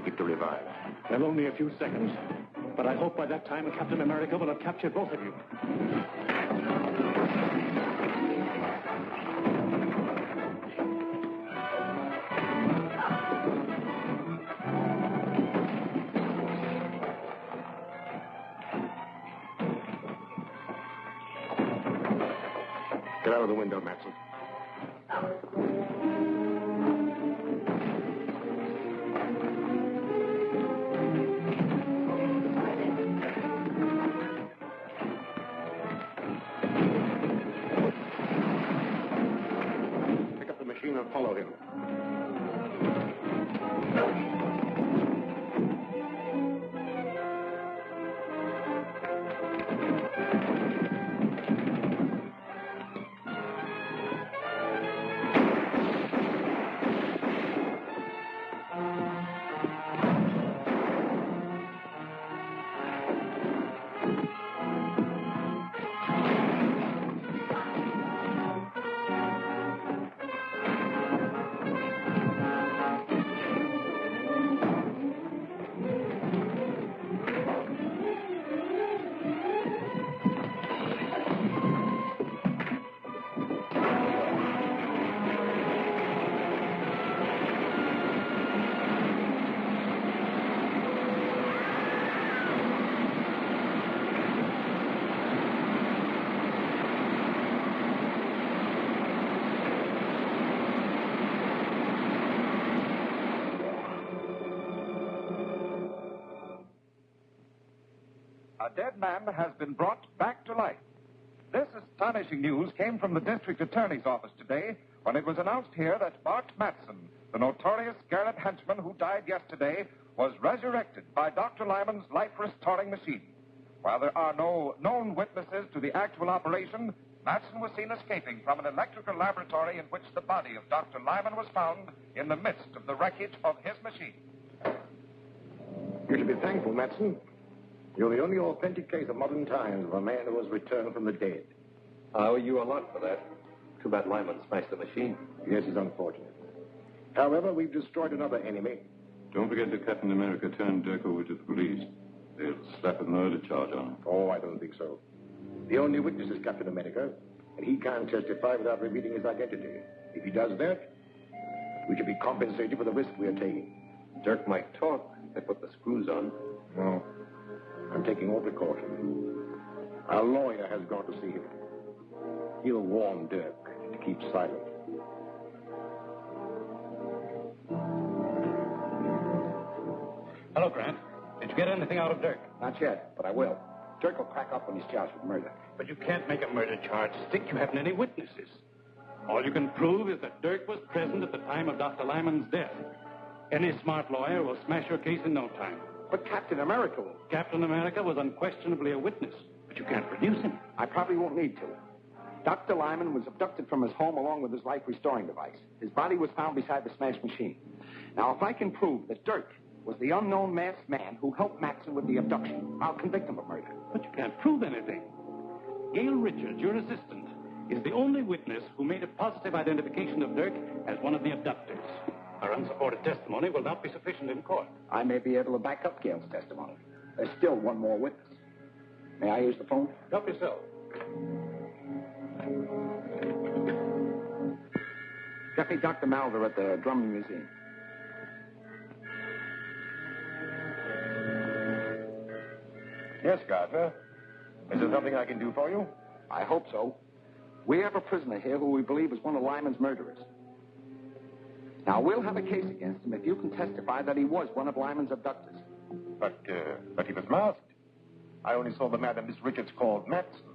take it to revive? Well, only a few seconds. But I hope by that time Captain America will have captured both of you. Get out of the window, Matson. Pick up the machine and follow him. A dead man has been brought back to life. This astonishing news came from the district attorney's office today when it was announced here that Bart Matson, the notorious Scarlet henchman who died yesterday, was resurrected by Dr. Lyman's life-restoring machine. While there are no known witnesses to the actual operation, Matson was seen escaping from an electrical laboratory in which the body of Dr. Lyman was found in the midst of the wreckage of his machine. You should be thankful, Matson. You're the only authentic case of modern times of a man who has returned from the dead. I owe you a lot for that. Too bad Lyman smashed the machine. Yes, it's unfortunate. However, we've destroyed another enemy. Don't forget that Captain America turned Dirk over to the police. They'll slap a murder charge on him. Oh, I don't think so. The only witness is Captain America, and he can't testify without revealing his identity. If he does that, we should be compensated for the risk we are taking. Dirk might talk. They put the screws on. No. I'm taking all precautions. Our lawyer has gone to see him. He'll warn Dirk to keep silent. Hello, Grant. Did you get anything out of Dirk? Not yet, but I will. Dirk will crack up when he's charged with murder. But you can't make a murder charge stick. You haven't any witnesses. All you can prove is that Dirk was present at the time of Dr. Lyman's death. Any smart lawyer will smash your case in no time. But Captain America will. Captain America was unquestionably a witness, but you can't produce him. I probably won't need to. Dr. Lyman was abducted from his home along with his life-restoring device. His body was found beside the smashed machine. Now, if I can prove that Dirk was the unknown masked man who helped Matson with the abduction, I'll convict him of murder. But you can't prove anything. Gail Richards, your assistant, is the only witness who made a positive identification of Dirk as one of the abductors. Our unsupported testimony will not be sufficient in court. I may be able to back up Gail's testimony. There's still one more witness. May I use the phone? Help yourself. Get me Dr. Malver at the Drummond Museum. Yes, Gardner. Is there something I can do for you? I hope so. We have a prisoner here who we believe is one of Lyman's murderers. Now, we'll have a case against him if you can testify that he was one of Lyman's abductors. But he was masked. I only saw the man that Miss Richards called Matson.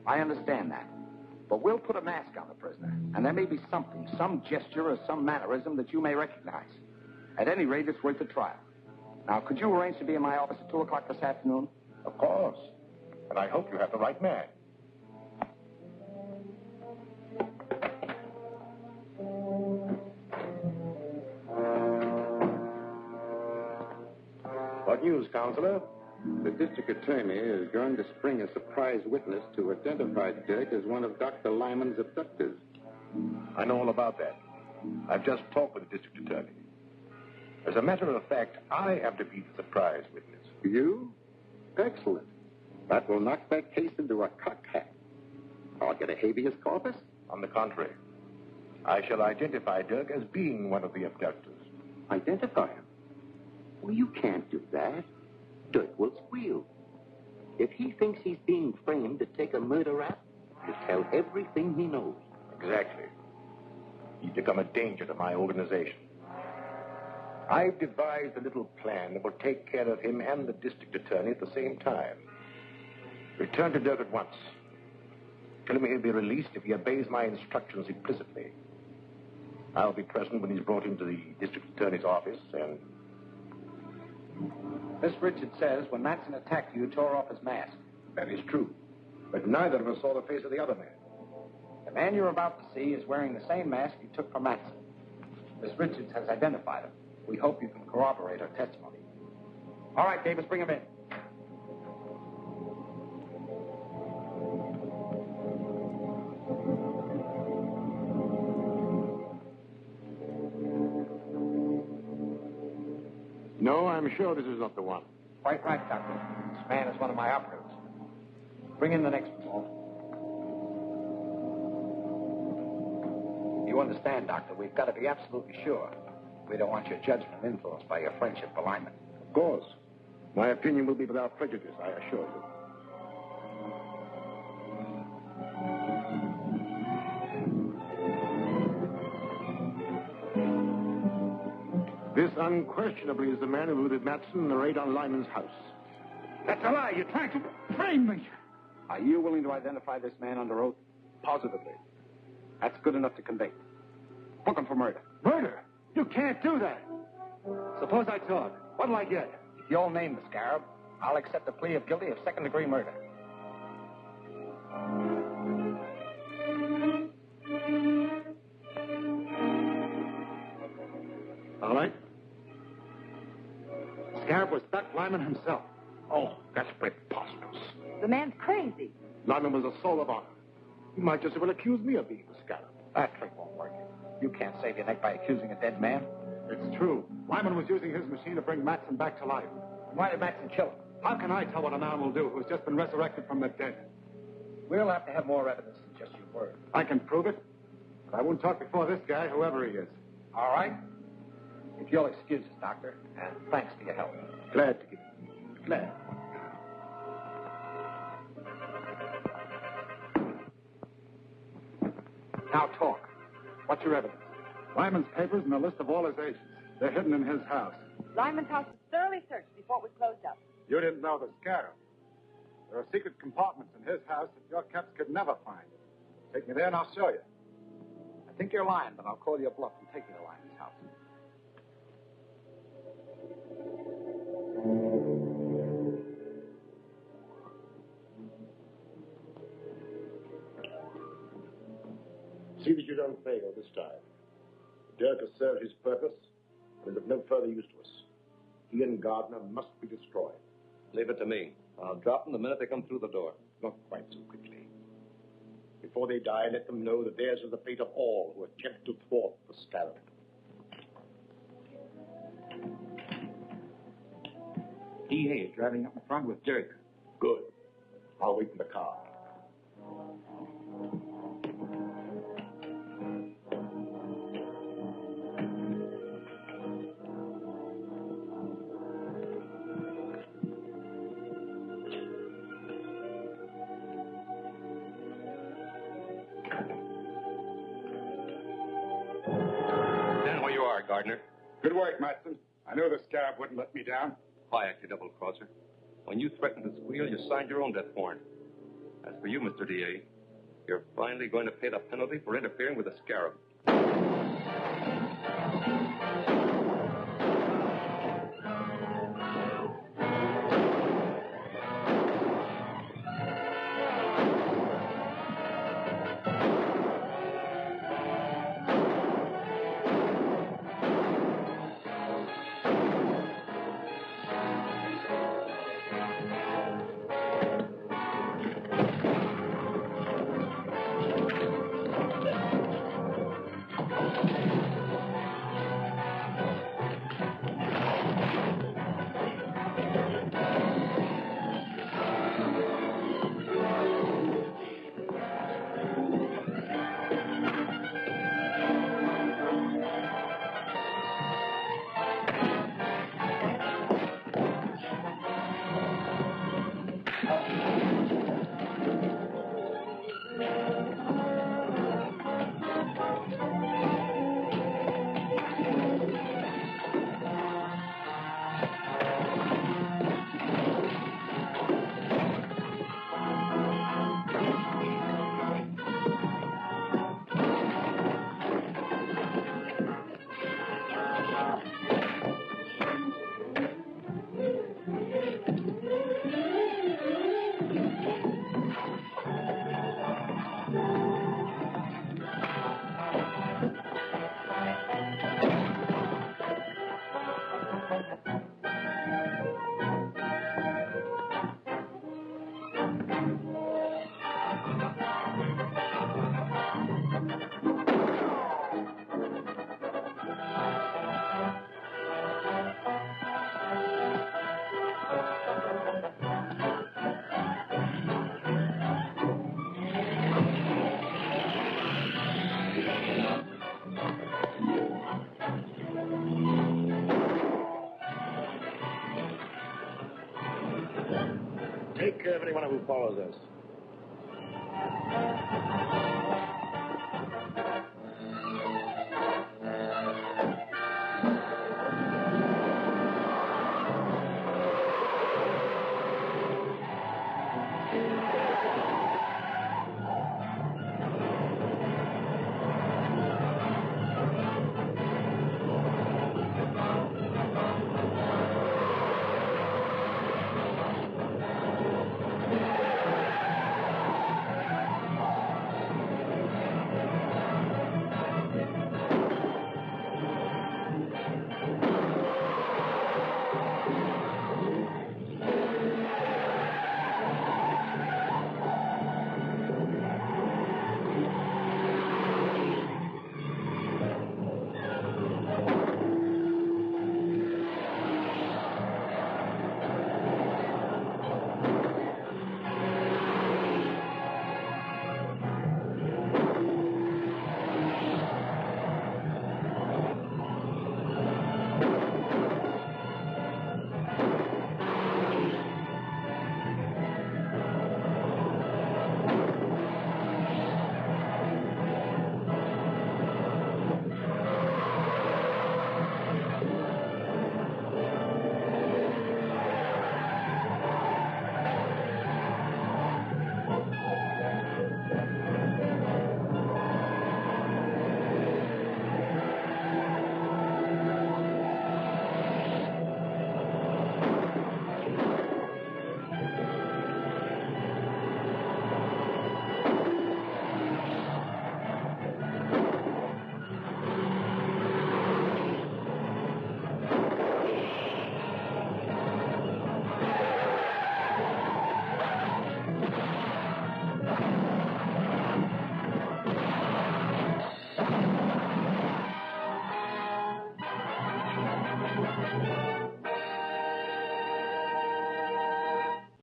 I understand that. But we'll put a mask on the prisoner, and there may be something, some gesture or some mannerism that you may recognize. At any rate, it's worth a trial. Now, could you arrange to be in my office at 2 o'clock this afternoon? Of course. And I hope you have the right man. What news, Counselor? The district attorney is going to spring a surprise witness to identify Dirk as one of Dr. Lyman's abductors. I know all about that. I've just talked with the district attorney. As a matter of fact, I am to be the surprise witness. You? Excellent. That will knock that case into a cocked hat. I'll get a habeas corpus. On the contrary, I shall identify Dirk as being one of the abductors. Identify him. Well, you can't do that. Dirk will squeal. If he thinks he's being framed to take a murder rap, he'll tell everything he knows. Exactly. He's become a danger to my organization. I've devised a little plan that will take care of him and the district attorney at the same time. Return to Dirk at once. Tell him he'll be released if he obeys my instructions implicitly. I'll be present when he's brought into the district attorney's office, and... Miss Richards says when Matson attacked you tore off his mask. That is true. But neither of us saw the face of the other man. The man you're about to see is wearing the same mask you took from Matson. Miss Richards has identified him. We hope you can corroborate her testimony. All right, Davis, bring him in. No, I'm sure this is not the one. Quite right, Doctor. This man is one of my operatives. Bring in the next one, Walt. You understand, Doctor, we've got to be absolutely sure. We don't want your judgment influenced by your friendship for Lyman. Of course. My opinion will be without prejudice, I assure you. This unquestionably is the man who looted Matson in the raid on Lyman's house. That's a lie. You're trying to frame me. Are you willing to identify this man under oath? Positively. That's good enough to convict. Book him for murder. Murder? You can't do that. Suppose I talk. What'll I get? If you'll name the Scarab, I'll accept a plea of guilty of second-degree murder. All right. Scarab was Doc Lyman himself. Oh, that's preposterous. The man's crazy. Lyman was a soul of honor. He might just as well accuse me of being the Scarab. That trick won't work. You can't save your neck by accusing a dead man. It's true. Lyman was using his machine to bring Matson back to life. Why did Matson kill him? How can I tell what a man will do who's just been resurrected from the dead? We'll have to have more evidence than just your word. I can prove it, but I won't talk before this guy, whoever he is. All right? If you'll excuse us, Doctor, and thanks for your help. Glad to give it. Glad. Now talk. What's your evidence? Lyman's papers and a list of all his agents. They're hidden in his house. Lyman's house was thoroughly searched before it was closed up. You didn't know the Scarab. There are secret compartments in his house that your caps could never find. Take me there and I'll show you. I think you're lying, but I'll call your bluff and take you to Lyman's house. See that you don't fail this time. Dirk has served his purpose and is of no further use to us. He and Gardner must be destroyed. Leave it to me. I'll drop them the minute they come through the door. Not quite so quickly. Before they die, let them know that theirs is the fate of all who attempt to thwart the Scarab. DA is driving up in front with Dirk. Good. I'll wait in the car. Stand where you are, Gardner. Good work, Matson. I knew the Scarab wouldn't let me down. Quiet, you double-crosser. When you threatened to squeal, you signed your own death warrant. As for you, Mr. D.A., you're finally going to pay the penalty for interfering with the Scarab. who follows us.